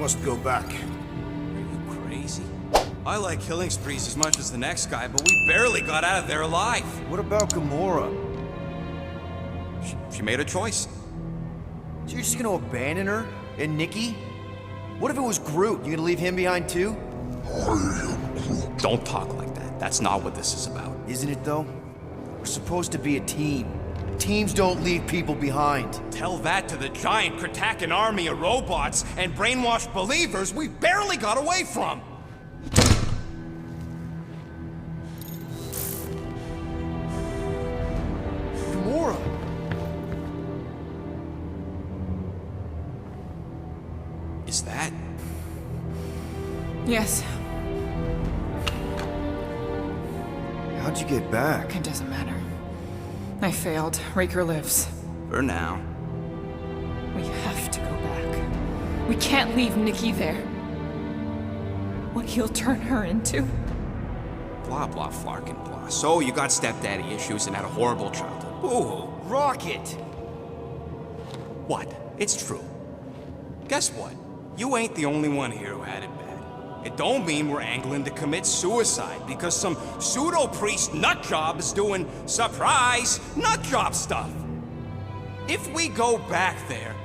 must go back. Are you crazy? I like killing sprees as much as the next guy, but we barely got out of there alive. What about Gamora? She made a choice. So you're just gonna abandon her? And Nikki? What if it was Groot? You gonna leave him behind too? Don't talk like that. That's not what this is about. Isn't it though? We're supposed to be a team. Teams don't leave people behind. Tell that to the giant Kratakan army of robots and brainwashed believers we barely got away from. Gamora! Is that? Yes. How'd you get back? It doesn't matter. I failed. Raker lives. For now. We have to go back. We can't leave Nikki there. What he'll turn her into. Blah, blah, flarkin' blah. So you got stepdaddy issues and had a horrible childhood. Ooh. Rocket! What? It's true. Guess what? You ain't the only one here who had it bad. It don't mean we're angling to commit suicide because some pseudo-priest nutjob is doing surprise nutjob stuff. If we go back there,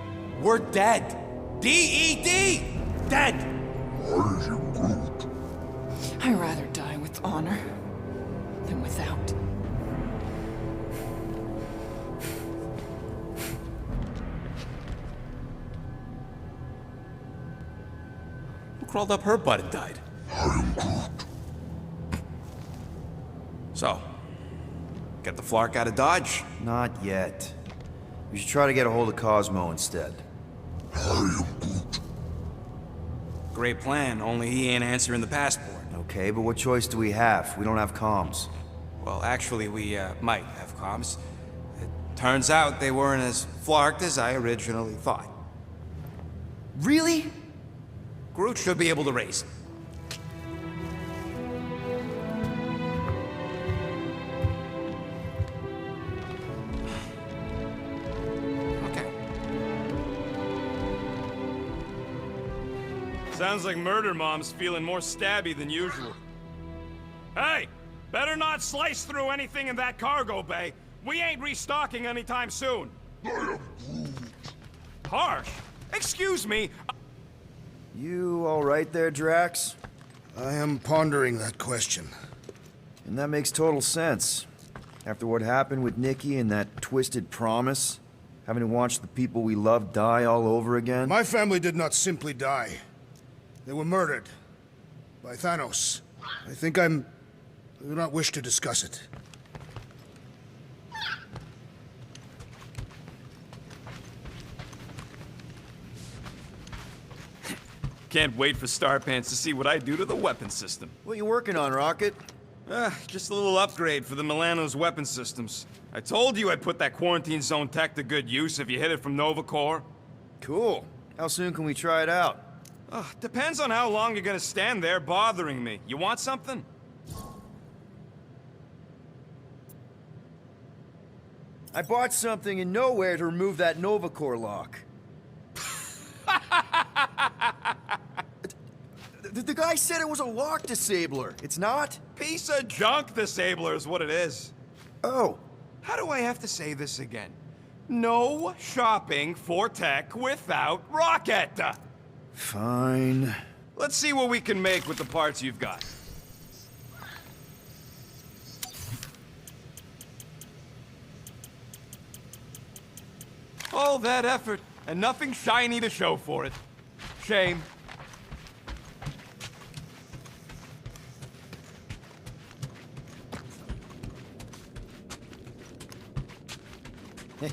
we're dead. D-E-D! Dead! I'd rather die with honor than without. Who crawled up her butt and died? So, get the Flark out of Dodge? Not yet. We should try to get a hold of Cosmo instead. Great plan, only he ain't answering the passport. Okay, but what choice do we have? We don't have comms. Well, actually, we might have comms. It turns out they weren't as flarked as I originally thought. Really? Groot should be able to raise him. Okay. Sounds like Murder Mom's feeling more stabby than usual. Hey! Better not slice through anything in that cargo bay. We ain't restocking anytime soon. Harsh? Excuse me. You all right there, Drax? I am pondering that question. And that makes total sense. After what happened with Nikki and that twisted promise, having to watch the people we love die all over again. My family did not simply die. They were murdered. By Thanos. I do not wish to discuss it. Can't wait for Starpants to see what I do to the weapon system. What you working on, Rocket? Just a little upgrade for the Milano's weapon systems. I told you I'd put that quarantine zone tech to good use if you hit it from Nova Corps. Cool. How soon can we try it out? Depends on how long you're gonna stand there bothering me. You want something? I bought something in nowhere to remove that Nova Corps lock. The guy said it was a lock disabler. It's not? Piece of junk disabler is what it is. Oh. How do I have to say this again? No shopping for tech without Rocket! Fine. Let's see what we can make with the parts you've got. All that effort, and nothing shiny to show for it. Shame.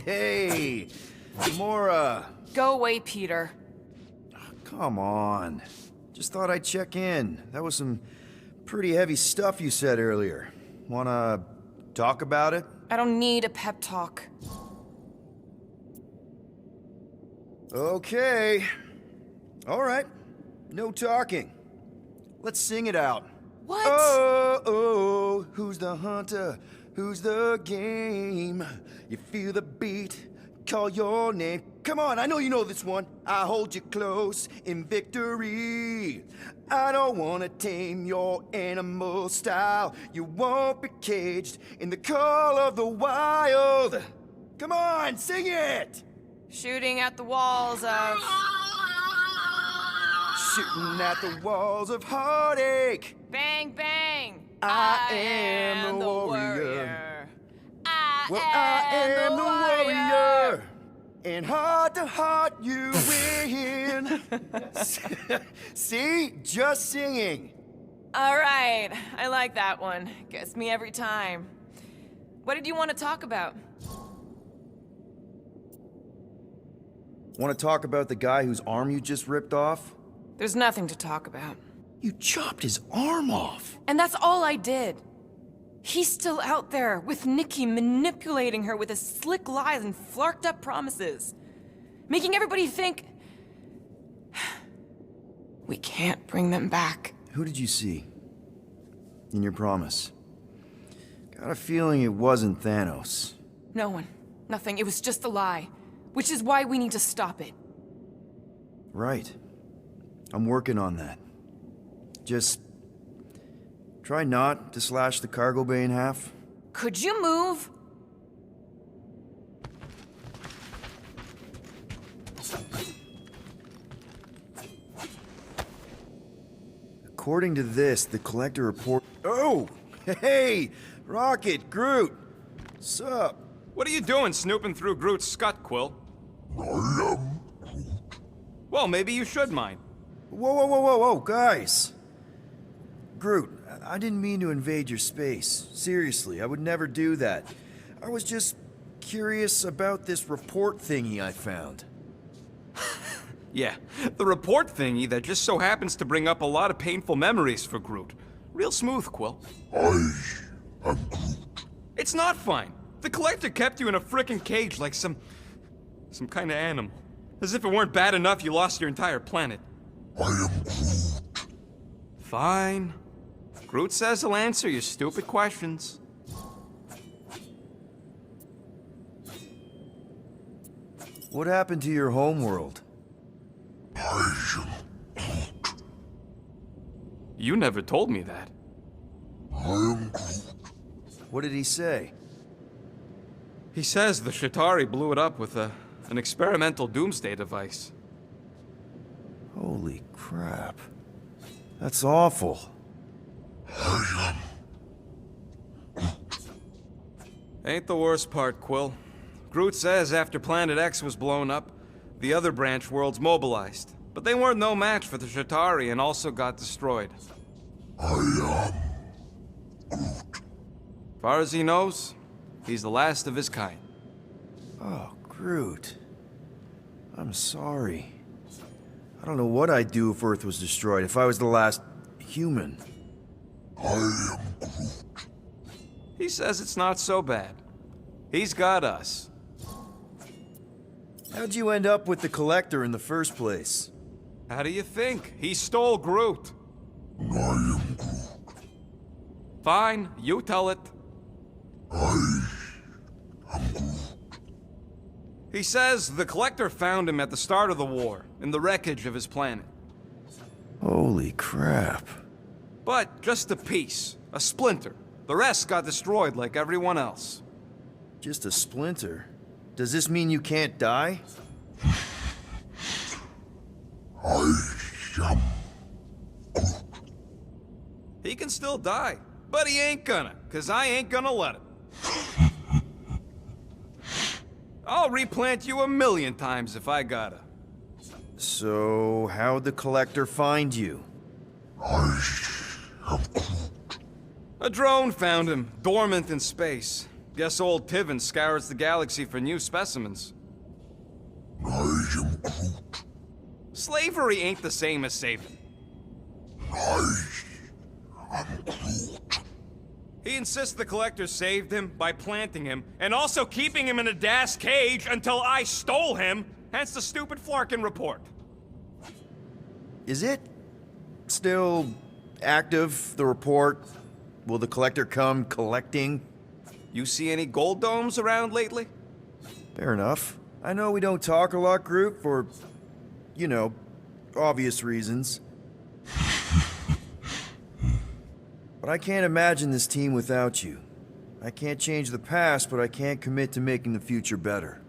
Hey, Gamora. Go away, Peter. Come on. Just thought I'd check in. That was some pretty heavy stuff you said earlier. Wanna talk about it? I don't need a pep talk. Okay. All right. No talking. Let's sing it out. What? Oh, who's the hunter? Who's the game? You feel the beat, call your name. Come on, I know you know this one. I hold you close in victory. I don't wanna tame your animal style. You won't be caged in the call of the wild. Come on, sing it! Shooting at the walls of... Shooting at the walls of heartache. Bang, bang! I am the warrior. I am the warrior. And heart to heart you win. See? Just singing. All right, I like that one. Gets me every time. What did you want to talk about? Want to talk about the guy whose arm you just ripped off? There's nothing to talk about. You chopped his arm off. And that's all I did. He's still out there, with Nikki manipulating her with his slick lies and flarked up promises. Making everybody think... we can't bring them back. Who did you see? In your promise? Got a feeling it wasn't Thanos. No one. Nothing. It was just a lie. Which is why we need to stop it. Right. I'm working on that. Just... try not to slash the cargo bay in half. Could you move? According to this, the collector report... Oh! Hey! Rocket, Groot! Sup? What are you doing snooping through Groot's scut, Quill? Well, maybe you should mind. Whoa, guys! Groot, I didn't mean to invade your space. Seriously, I would never do that. I was just curious about this report thingy I found. Yeah, the report thingy that just so happens to bring up a lot of painful memories for Groot. Real smooth, Quill. I am Groot. It's not fine. The collector kept you in a frickin' cage like some kind of animal. As if it weren't bad enough you lost your entire planet. I am Groot. Fine. Groot says he'll answer your stupid questions. What happened to your homeworld? I am Groot. You never told me that. I am Groot. What did he say? He says the Chitauri blew it up with an experimental doomsday device. Holy crap. That's awful. I am Ain't the worst part, Quill. Groot says after Planet X was blown up, the other branch worlds mobilized. But they weren't no match for the Chitauri and also got destroyed. I am Groot. Far as he knows, he's the last of his kind. Oh, Groot. I'm sorry. I don't know what I'd do if Earth was destroyed, if I was the last human. I am Groot. He says it's not so bad. He's got us. How'd you end up with the Collector in the first place? How do you think? He stole Groot. I am Groot. Fine, you tell it. I am Groot. He says the Collector found him at the start of the war, in the wreckage of his planet. Holy crap. But just a piece, a splinter. The rest got destroyed like everyone else. Just a splinter? Does this mean you can't die? I am Groot. He can still die, but he ain't gonna, 'cause I ain't gonna let him. I'll replant you 1,000,000 times if I gotta. So, how'd the Collector find you? I am Groot. A drone found him, dormant in space. Guess old Tiven scours the galaxy for new specimens. I am Groot. Slavery ain't the same as saving. I am Groot. He insists the Collector saved him by planting him, and also keeping him in a das cage until I stole him, hence the stupid Flarkin report. Is it still active, the report? Will the Collector come collecting? You see any gold domes around lately? Fair enough. I know we don't talk a lot, Groot, for, you know, obvious reasons. But I can't imagine this team without you. I can't change the past, but I can't commit to making the future better.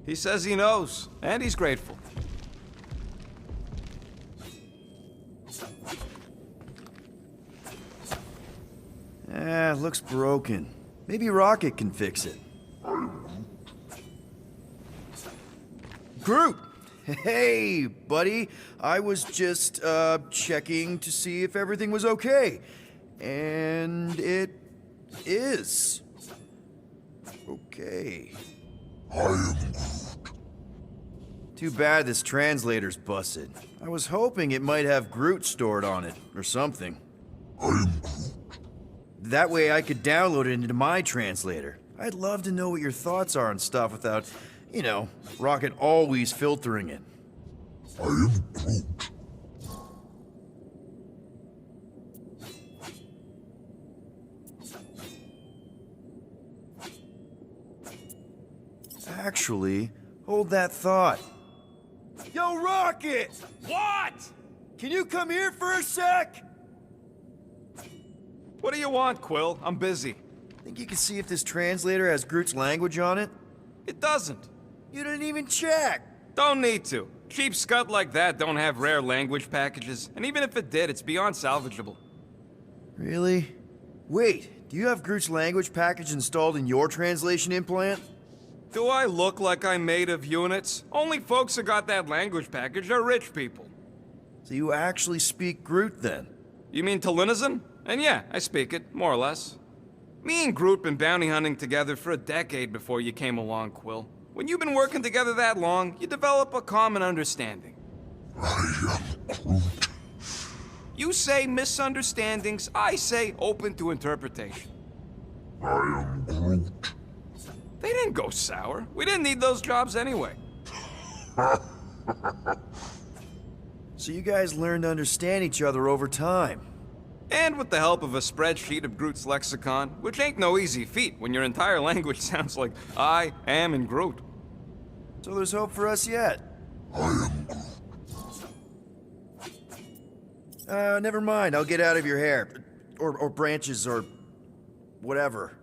He says he knows, and he's grateful. Looks broken. Maybe Rocket can fix it. Groot! Hey, buddy. I was just, checking to see if everything was okay. And it is. Okay. I am Groot. Too bad this translator's busted. I was hoping it might have Groot stored on it, or something. I am Groot. That way I could download it into my translator. I'd love to know what your thoughts are on stuff without, you know, Rocket always filtering it. I am Groot. Actually, hold that thought. Yo, Rocket! What? Can you come here for a sec? What do you want, Quill? I'm busy. Think you can see if this translator has Groot's language on it? It doesn't. You didn't even check! Don't need to. Cheap scud like that don't have rare language packages, and even if it did, it's beyond salvageable. Really? Wait, do you have Groot's language package installed in your translation implant? Do I look like I'm made of units? Only folks who got that language package are rich people. So you actually speak Groot then? You mean Talinisan? And yeah, I speak it, more or less. Me and Groot been bounty hunting together for a decade before you came along, Quill. When you've been working together that long, you develop a common understanding. I am Groot. You say misunderstandings, I say open to interpretation. I am Groot. They didn't go sour. We didn't need those jobs anyway. So you guys learned to understand each other over time. And with the help of a spreadsheet of Groot's lexicon, which ain't no easy feat when your entire language sounds like I am in Groot. So there's hope for us yet. I am Groot. Never mind. I'll get out of your hair. Or branches, or whatever.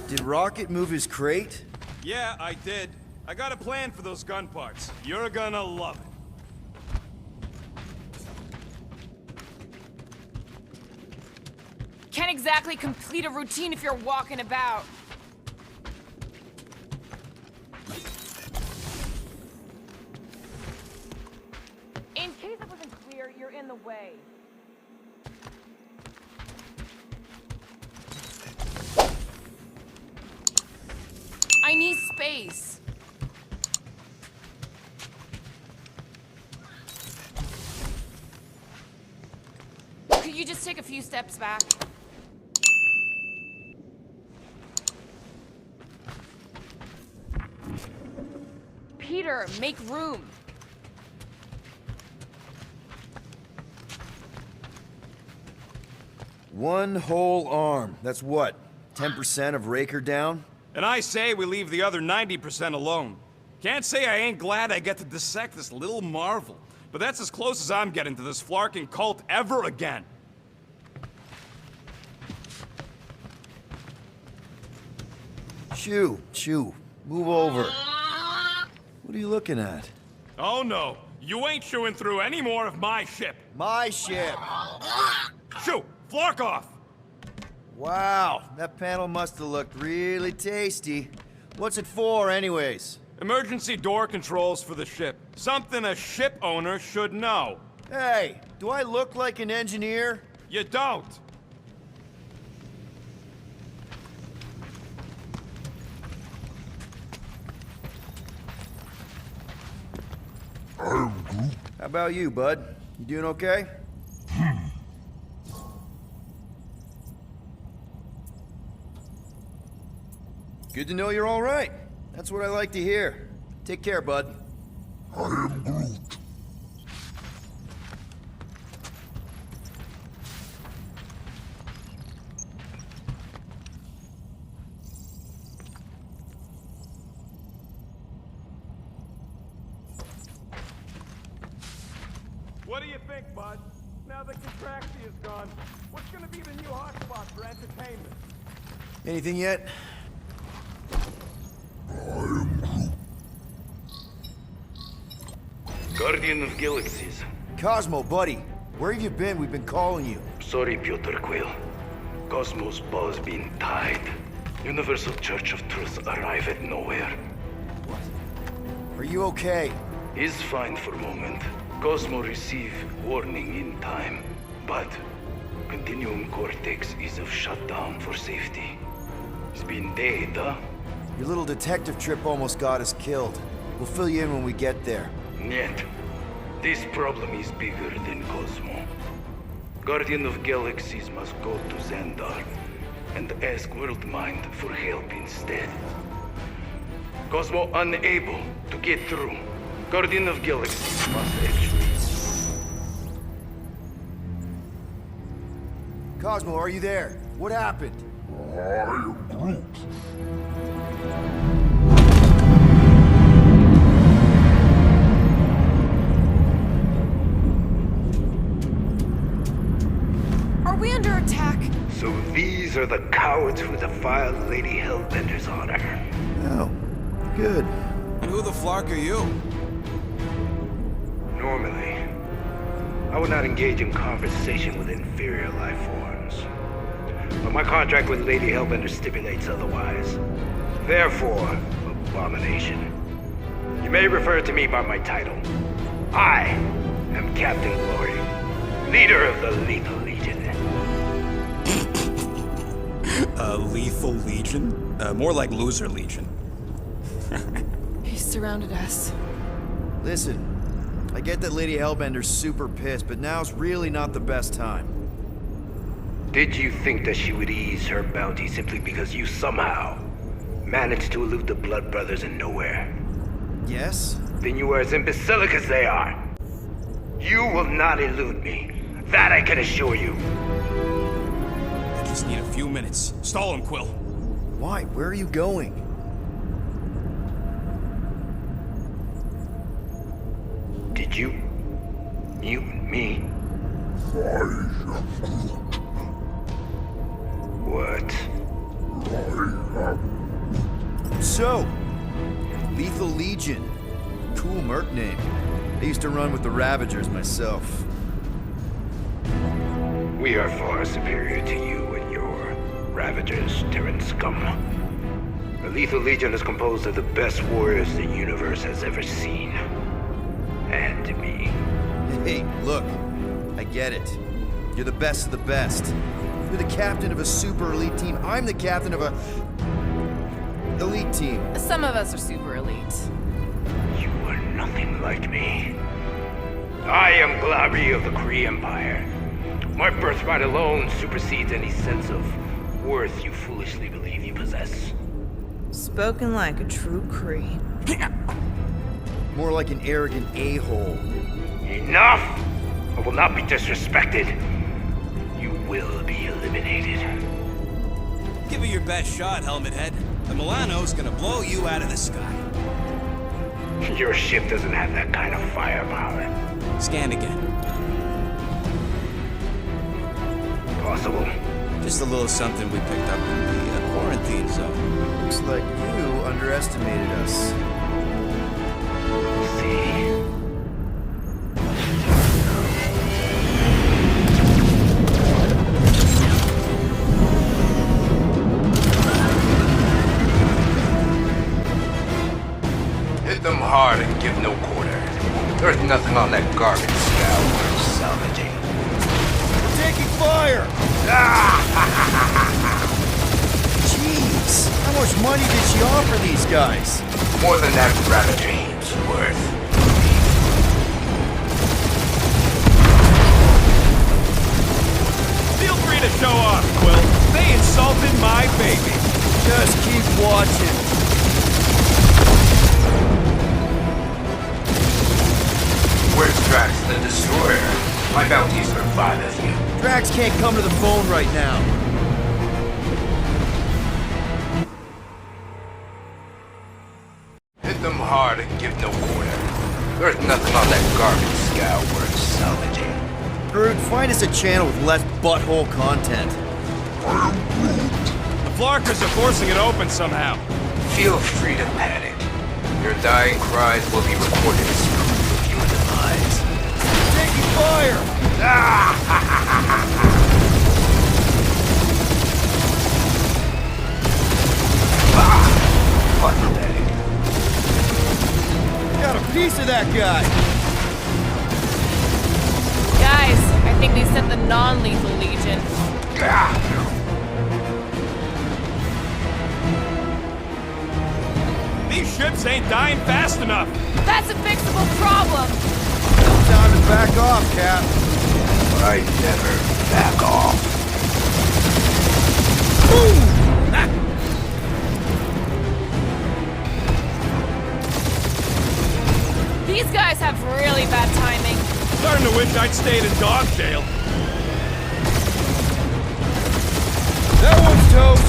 Did Rocket move his crate? Yeah, I did. I got a plan for those gun parts. You're gonna love it. Can't exactly complete a routine if you're walking about. In case it wasn't clear, you're in the way. I need space. Could you just take a few steps back? Peter, make room. One whole arm. That's what? 10% of Raker down? And I say we leave the other 90% alone. Can't say I ain't glad I get to dissect this little marvel, but that's as close as I'm getting to this flarking cult ever again. Chew. Move over. What are you looking at? Oh no, you ain't chewing through any more of my ship. My ship. Shoo, flark off. Wow, that panel must have looked really tasty. What's it for, anyways? Emergency door controls for the ship. Something a ship owner should know. Hey, do I look like an engineer? You don't. I am Groot. How about you, bud? You doing okay? Good to know you're all right. That's what I like to hear. Take care, bud. I am Groot. What do you think, bud? Now that Contraxi is gone, what's gonna be the new hotspot for entertainment? Anything yet? Guardian of Galaxies. Cosmo, buddy. Where have you been? We've been calling you. Sorry, Piotr Quill. Cosmos ball's been tied. Universal Church of Truth arrive at nowhere. Are you okay? Is fine for moment. Cosmo receive warning in time, but Continuum Cortex is of shutdown for safety. It's been dead, huh? Your little detective trip almost got us killed. We'll fill you in when we get there. Yet, this problem is bigger than Cosmo. Guardian of Galaxies must go to Xandar and ask Worldmind for help instead. Cosmo unable to get through. Guardian of Galaxies must actually... Cosmo, are you there? What happened? I am Groot. Are we under attack? So these are the cowards who defiled Lady Hellbender's honor. Oh, good. And who the flark are you? Normally, I would not engage in conversation with inferior life forms. But my contract with Lady Hellbender stipulates otherwise. Therefore, abomination. You may refer to me by my title. I am Captain Glory, leader of the Lethal Legion. Lethal Legion? More like Loser Legion. He surrounded us. Listen, I get that Lady Hellbender's super pissed, but now's really not the best time. Did you think that she would ease her bounty simply because you somehow managed to elude the Blood Brothers in nowhere? Yes? Then you are as imbecilic as they are. You will not elude me. That I can assure you. I just need a few minutes. Stall him, Quill. Why? Where are you going? Did you mute me? What? So, Lethal Legion. Cool merc name. I used to run with the Ravagers myself. We are far superior to you and your Ravagers, Terran scum. The Lethal Legion is composed of the best warriors the universe has ever seen. And me. Hey, look. I get it. You're the best of the best. You're the captain of a super elite team. I'm the captain of a... elite team. Some of us are super elite. You are nothing like me. I am Glari of the Kree Empire. My birthright alone supersedes any sense of worth you foolishly believe you possess. Spoken like a true Kree. More like an arrogant a-hole. Enough! I will not be disrespected. You will be eliminated. Give it your best shot, Helmet Head. The Milano's gonna blow you out of the sky. Your ship doesn't have that kind of firepower. Scan again. Possible. Just a little something we picked up in the quarantine zone. Looks like you underestimated us. We'll see. Hit them hard and give no quarter. There's nothing on that garbage scow worth salvaging. We're taking fire! Jeez, how much money did she offer these guys? More than that Ravager's worth. Feel free to show off, Quill. They insulted my baby. Just keep watching. 5 of you. Drax can't come to the phone right now. Hit them hard and give no quarter. There's nothing on that garbage scow worth salvaging. Groot, find us a channel with less butthole content. The Flarkers are forcing it open somehow. Feel free to panic. Your dying cries will be recorded as proof of your demise. Taking fire! Pathetic. Got a piece of that guy! Guys, I think they sent the non-lethal Legion. These ships ain't dying fast enough. That's a fixable problem! Time to back off, Cap. I never back off. These guys have really bad timing. Starting to wish I'd stayed in dog jail. That one's toast!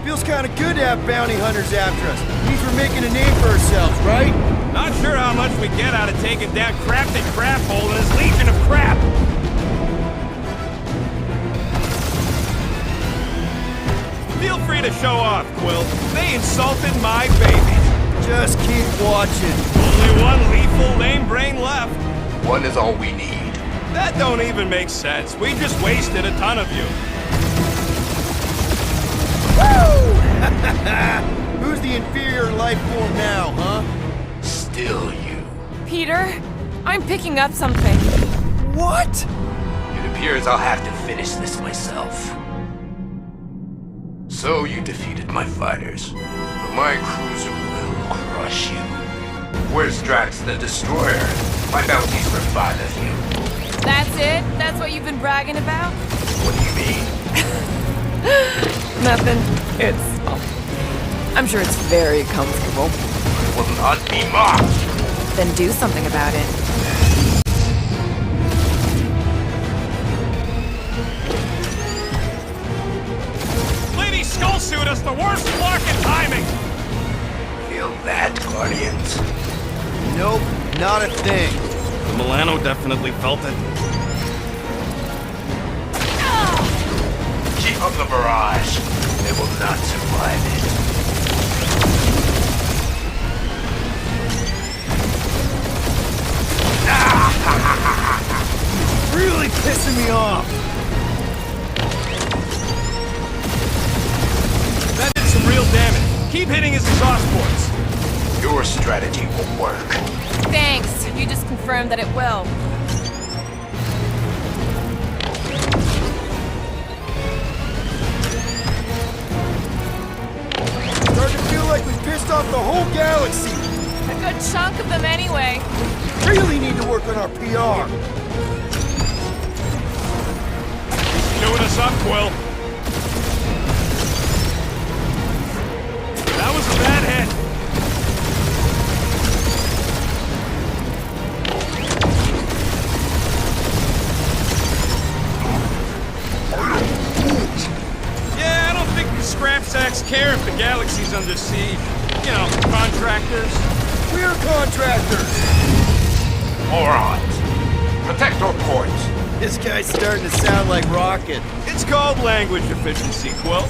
Feels kinda good to have bounty hunters after us. Means we're making a name for ourselves, right? Not sure how much we get out of taking down Crafty Craphole and his legion of crap. Feel free to show off, Quill. They insulted my baby. Just keep watching. Only one lethal lame brain left. One is all we need. That don't even make sense. We just wasted a ton of you. Who's the inferior life form now, huh? Still you. Peter, I'm picking up something. What? It appears I'll have to finish this myself. So you defeated my fighters, but my cruiser will crush you. Where's Drax the Destroyer? My bounty's for 5 of you. That's it? That's what you've been bragging about? What do you mean? Nothing. I'm sure it's very comfortable. I will not be mocked! Then do something about it. Lady Skullsuit has the worst luck and timing! Feel that, Guardians? Nope, not a thing. Milano definitely felt it. Keep up the barrage. They will not survive it. Really pissing me off. That did some real damage. Keep hitting his exhaust ports. Your strategy will work. Thanks. You just confirmed that it will. Starting to feel like we pissed off the whole galaxy. A good chunk of them anyway. Really need to work on our PR. Doing us up, Quill. That was a bad hit. Yeah, I don't think the scrap sacks care if the galaxy's under siege. You know, contractors. We're contractors. Morons. Protect our ports. This guy's starting to sound like Rocket. It's called language efficiency, Quill.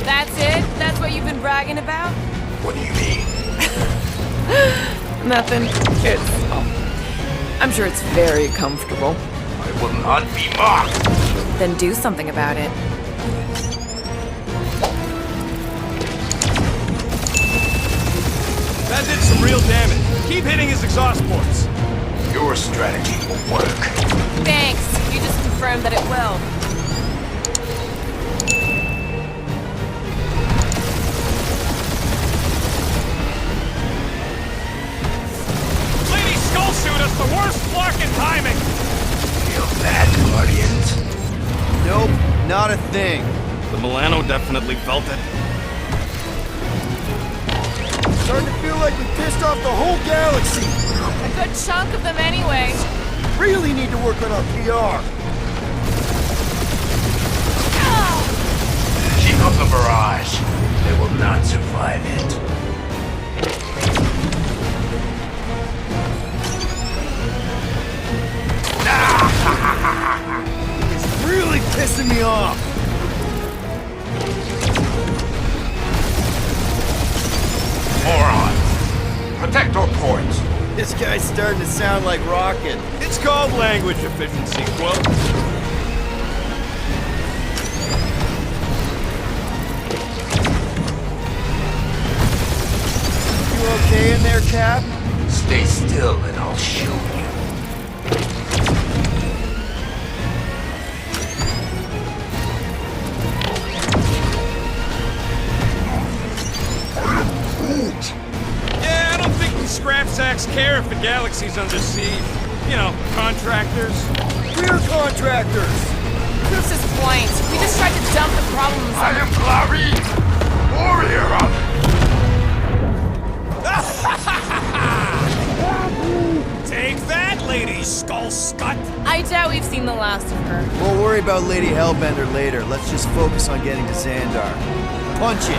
That's it? That's what you've been bragging about? What do you mean? Nothing. I'm sure it's very comfortable. I will not be mocked! Then do something about it. That did some real damage. Keep hitting his exhaust ports. Your strategy will work. Thanks. You just confirmed that it will. worst flarkin' timing! Feel that, Guardians? Nope, not a thing. The Milano definitely felt it. Starting to feel like we pissed off the whole galaxy. A good chunk of them anyway. Really need to work on our PR. Keep up the barrage. They will not survive it. It's really pissing me off. Morons! Protect our points. This guy's starting to sound like Rocket. It's called language efficiency, Quill. You okay in there, Cap? Stay still and I'll show you. Yeah, I don't think these scrap sacks care if the galaxy's under siege. You know, contractors. We're contractors. Proves his point. We just tried to dump the problems I on am Clary, warrior of... Take that, Lady Skull Scut! I doubt we've seen the last of her. We'll worry about Lady Hellbender later. Let's just focus on getting to Xandar. Punch it.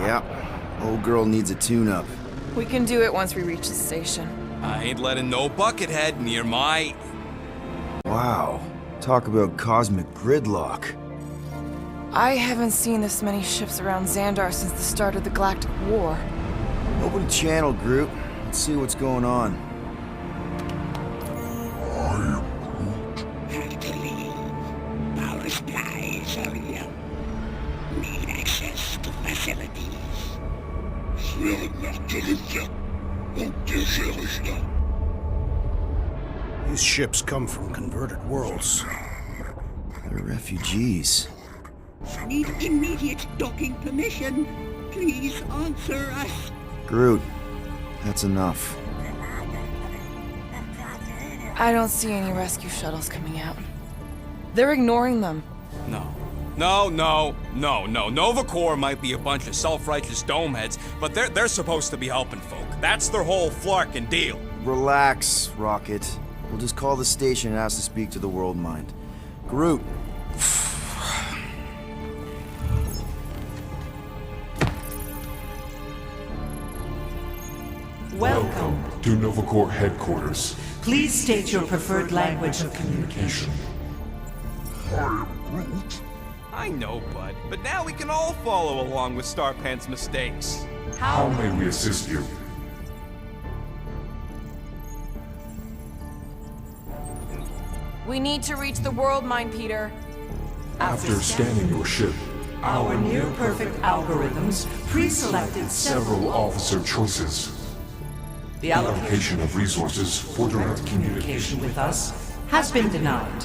Yeah, old girl needs a tune-up. We can do it once we reach the station. I ain't letting no buckethead near my... Wow, talk about cosmic gridlock. I haven't seen this many ships around Xandar since the start of the Galactic War. Open a channel, Groot. Let's see what's going on. Have to leave. Power supplies are low. Need access to facilities. These ships come from converted worlds. They're refugees. Need immediate docking permission. Please answer us. Groot, that's enough. I don't see any rescue shuttles coming out. They're ignoring them. No. Nova Corps might be a bunch of self-righteous domeheads, but they're supposed to be helping folk. That's their whole flarkin' deal. Relax, Rocket. We'll just call the station and ask to speak to the World Mind. Groot. Welcome to Nova Corps headquarters. Please state your preferred language of communication. I know, Bud, but now we can all follow along with Starpant's mistakes. How may we assist you? We need to reach the World Mind, Peter. After scanning your ship, our near-perfect algorithms pre-selected several officer choices. The allocation of resources for direct communication with us has been denied.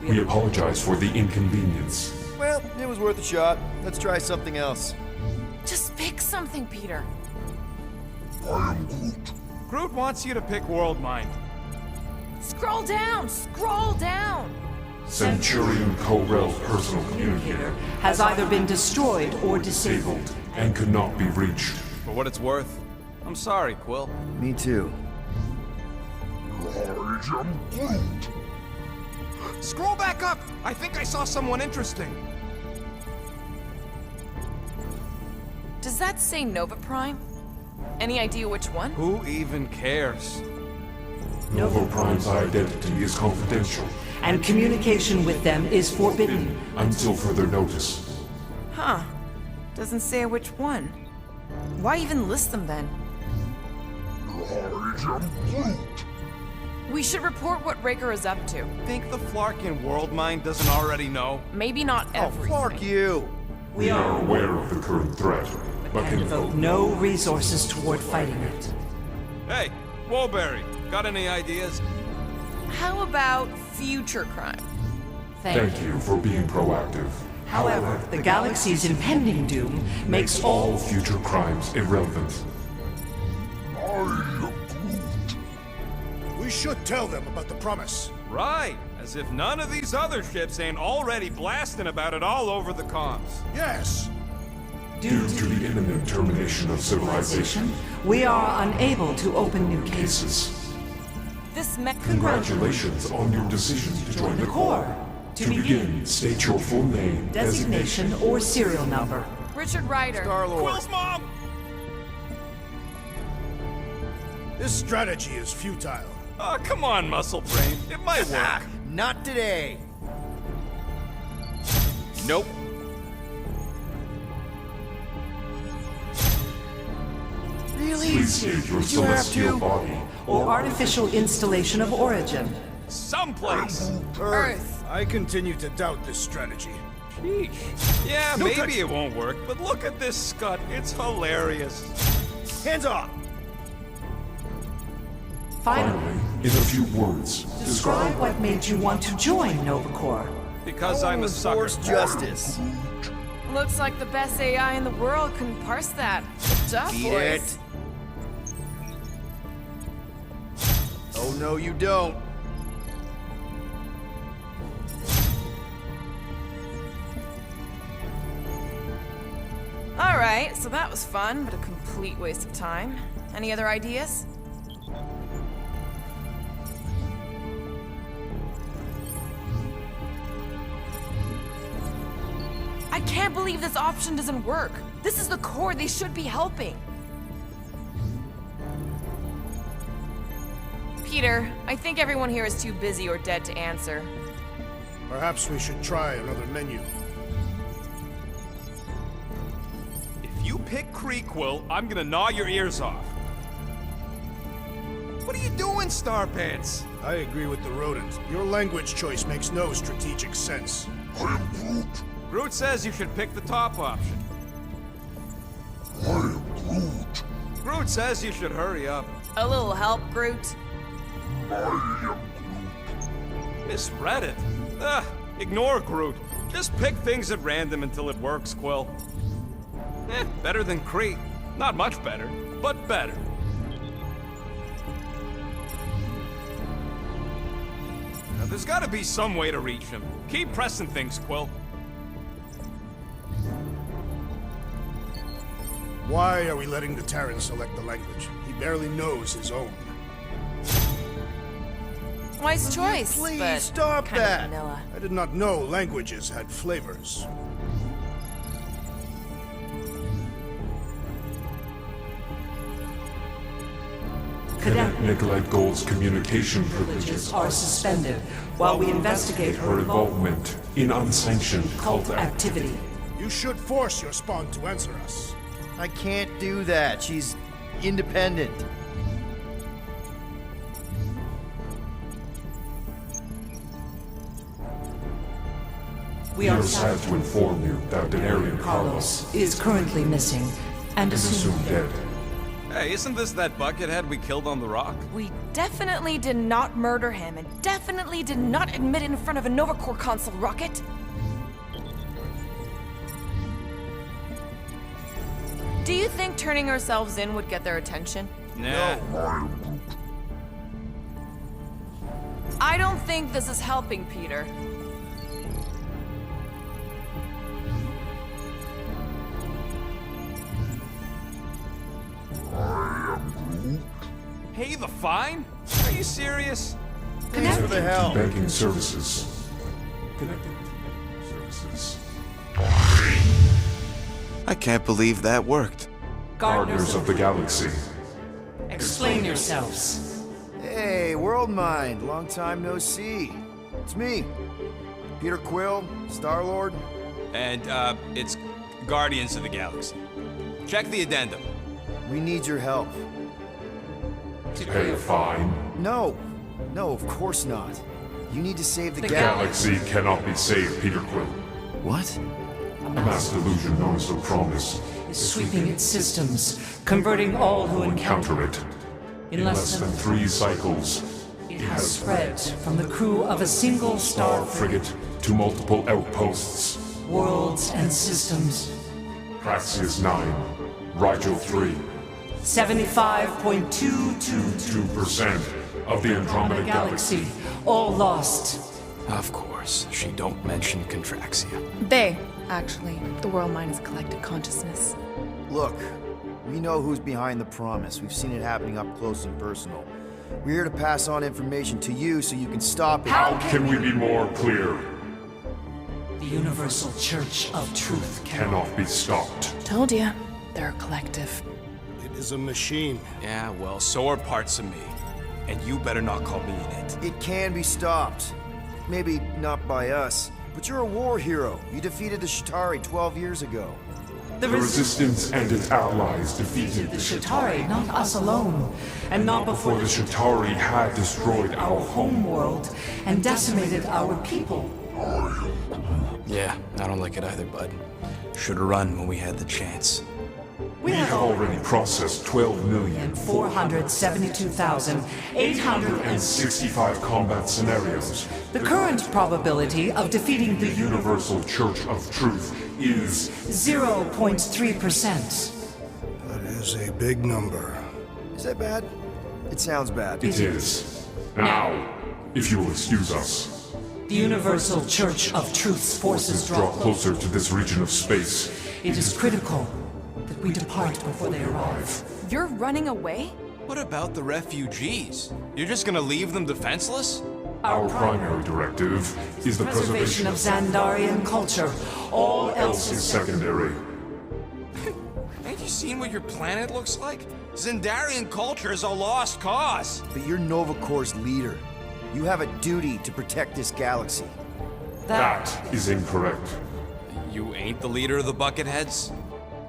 We apologize for the inconvenience. Well, it was worth a shot. Let's try something else. Just pick something, Peter. Groot wants you to pick World Mind. Scroll down! Scroll down! Centurion Co-Rel's personal communicator has either been destroyed or disabled and could not be reached. For what it's worth, I'm sorry, Quill. Me too. Scroll back up! I think I saw someone interesting. Does that say Nova Prime? Any idea which one? Who even cares? Nova Prime's identity is confidential. And communication with them is forbidden. Until further notice. Huh. Doesn't say which one. Why even list them then? We should report what Raker is up to. Think the Flarkin World Mind doesn't already know? Maybe not everything. Oh, fuck you! We are aware of the current threat, but can devote no resources toward fighting it. Hey, Woolberry, got any ideas? How about future crime? Thank you for being proactive. However, the galaxy's impending doom makes all future crimes irrelevant. We should tell them about the promise. Right, as if none of these other ships ain't already blasting about it all over the comms. Yes. Due to the imminent termination of civilization, we are unable to open new cases. This Congratulations on your decision to join the Corps. To begin, state your full name, designation, or serial number. Richard Ryder. Star-Lord. Quill's mom! This strategy is futile. Oh, come on, muscle brain. It might work. Not today. Nope. Really? Please state your Did you have celestial to? body. Or artificial installation of origin. Someplace. Earth. I continue to doubt this strategy. Sheesh. Yeah, No maybe touch. it won't work, but look at this scut. It's hilarious. Hands off! Finally, In a few words, describe what made you want to join Nova Corps. Because I'm a sucker. Force justice. Looks like the best AI in the world couldn't parse that. Good job, Beat boys. it. Oh, no, you don't. Alright, so that was fun, but a complete waste of time. Any other ideas? I can't believe this option doesn't work. This is the core, they should be helping. Peter, I think everyone here is too busy or dead to answer. Perhaps we should try another menu. If you pick Creekquill, I'm gonna gnaw your ears off. What are you doing, Starpants? I agree with the rodent. Your language choice makes no strategic sense. I am Groot. Groot says you should pick the top option. I am Groot. Groot says you should hurry up. A little help, Groot. I am Misread it. Ugh, ignore Groot. Just pick things at random until it works, Quill. Better than Kree. Not much better, but better. Now, there's gotta be some way to reach him. Keep pressing things, Quill. Why are we letting the Terran select the language? He barely knows his own. Wise choice, Please but stop kinda that. vanilla. I did not know languages had flavors. Cadet Nicolette Gold's communication privileges are suspended while we investigate her involvement in unsanctioned cult activity. You should force your spawn to answer us. I can't do that. She's independent. We We are are sad to inform you that Denarian Carlos Carlos is currently missing and is assumed dead. Hey, isn't this that buckethead we killed on the rock? We definitely did not murder him, and definitely did not admit it in front of a Nova Corps console, Rocket. Do you think turning ourselves in would get their attention? Nah. I don't think this is helping, Peter. Hey, the fine? Are you serious? Thanks for the help. Banking services. Connected services. I can't believe that worked. Gardeners of the Galaxy. Explain yourselves. Hey, World Mind. Long time no see. It's me. Peter Quill, Star-Lord. And, it's Guardians of the Galaxy. Check the addendum. We need your help. To pay a fine. No. No, of course not. You need to save the Galaxy cannot be saved, Peter Quill. What? A mass delusion known as the Promise Is sweeping its systems, converting all who encounter it. In less than 3 cycles, it has spread from the crew of a single star frigate to multiple outposts. Worlds and systems. Praxius 9, Rigel 3. 75.222% of the Andromeda Galaxy. All lost. Of course, she don't mention Contraxia. They, actually. The world mind is a collective consciousness. Look, we know who's behind the promise. We've seen it happening up close and personal. We're here to pass on information to you so you can stop it. How can we be more clear? The Universal Church of Truth cannot be stopped. Told ya. They're a collective. It is a machine. Yeah, well, so are parts of me. And you better not call me in it. It can be stopped. Maybe not by us, but you're a war hero. You defeated the Shatari 12 years ago. The Resistance and its allies defeated the Shatari, not us alone. And not before the Shatari had destroyed our home world and decimated our people. Yeah, I don't like it either, bud. Should've run when we had the chance. We have already processed 12,472,865 combat scenarios. The current probability of defeating the Universal Church of Truth is 0.3%. That is a big number. Is that bad? It sounds bad. It is. Now, if you will excuse us. The Universal Church of Truth's forces draw closer to this region of space. It is critical that we depart before they arrive. You're running away? What about the refugees? You're just gonna leave them defenseless? Our primary directive is the preservation of Xandarian culture. All else is secondary. Ain't you seen what your planet looks like? Xandarian culture is a lost cause. But you're Nova Corps' leader. You have a duty to protect this galaxy. That is incorrect. You ain't the leader of the Bucketheads?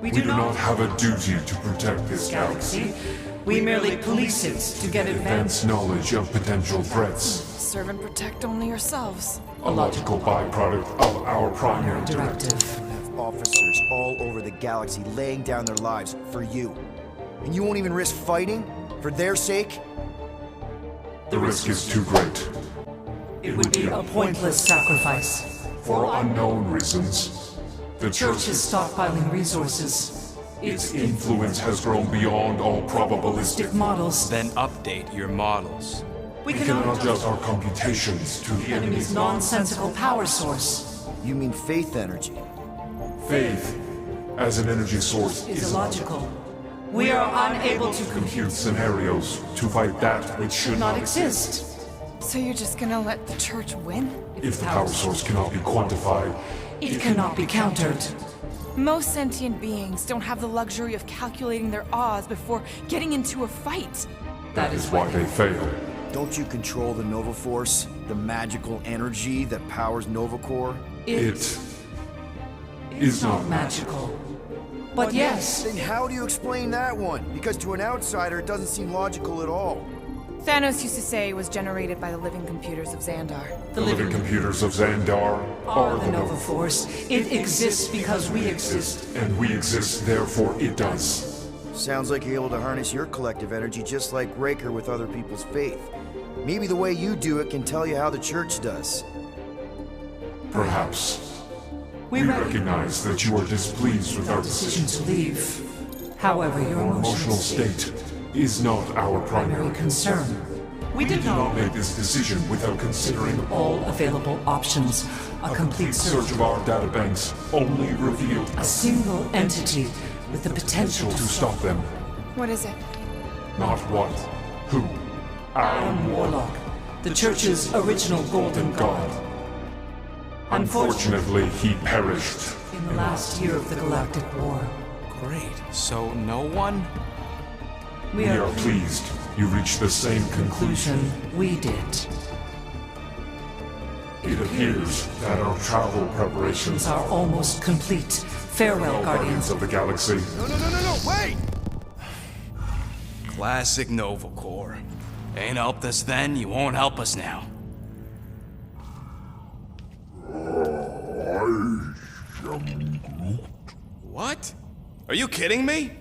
We do not have a duty to protect this galaxy. We merely police it to get advanced knowledge of potential threats. Serve and protect only yourselves. A logical byproduct of our primary directive. You have officers all over the galaxy laying down their lives for you. And you won't even risk fighting? For their sake? The risk is too great. It would be a pointless sacrifice. For unknown reasons. The Church is stockpiling resources. Its influence has grown beyond all probabilistic models. Then update your models. We cannot adjust our computations to the enemy's nonsensical power source. You mean faith energy? Faith, as an energy source, is illogical. We are unable to compute scenarios to fight that which should not exist. So you're just gonna let the Church win? If the power source cannot be quantified, it cannot be countered. Most sentient beings don't have the luxury of calculating their odds before getting into a fight. That is why they fail. Don't you control the Nova Force? The magical energy that powers Nova Corps? It is not magical. But yes. Then how do you explain that one? Because to an outsider, it doesn't seem logical at all. Thanos used to say it was generated by the living computers of Xandar. The living computers of Xandar are the Nova Force. It exists because we exist. And we exist, therefore it does. Sounds like you're able to harness your collective energy just like Raker with other people's faith. Maybe the way you do it can tell you how the Church does. Perhaps. We recognize that you are displeased with our decision to leave. However, your emotional state is not our primary concern. We did not make this decision without considering all available options. A complete search of our databanks only revealed a single entity with the potential to stop them. What is it? Not what, who. Adam Warlock, the Church's original Golden God. Unfortunately, he perished in the last year of the Galactic War. Great. So no one? We are pleased you reached the same conclusion we did. It appears that our travel preparations are almost complete. Farewell, Guardians of the Galaxy. No, wait! Classic Nova Corps. Ain't helped us then, you won't help us now. What? Are you kidding me?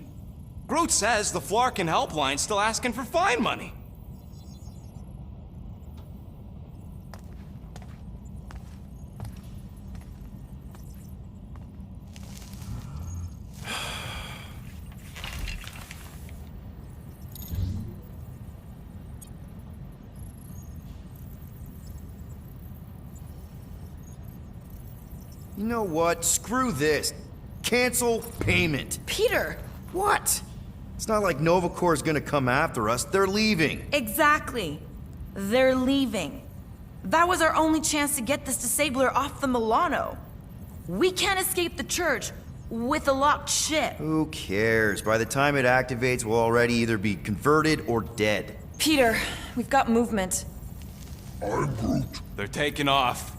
Groot says the Flarkin helpline's still asking for fine money. You know what? Screw this. Cancel payment. Peter! What? It's not like Nova Corps gonna come after us. They're leaving. Exactly. They're leaving. That was our only chance to get this disabler off the Milano. We can't escape the church with a locked ship. Who cares? By the time it activates, we'll already either be converted or dead. Peter, we've got movement. I'm Groot. They're taking off.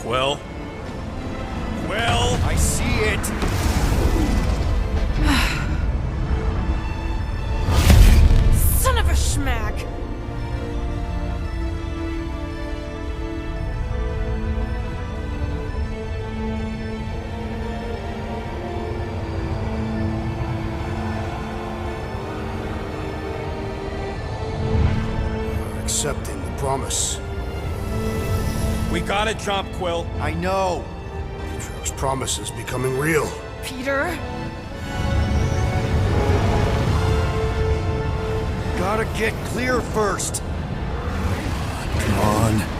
Quill? I see it. Son of a schmack! Accepting the promise. We gotta jump, Quill. I know. Atrio's promise is becoming real. Peter? Gotta get clear first. Come on.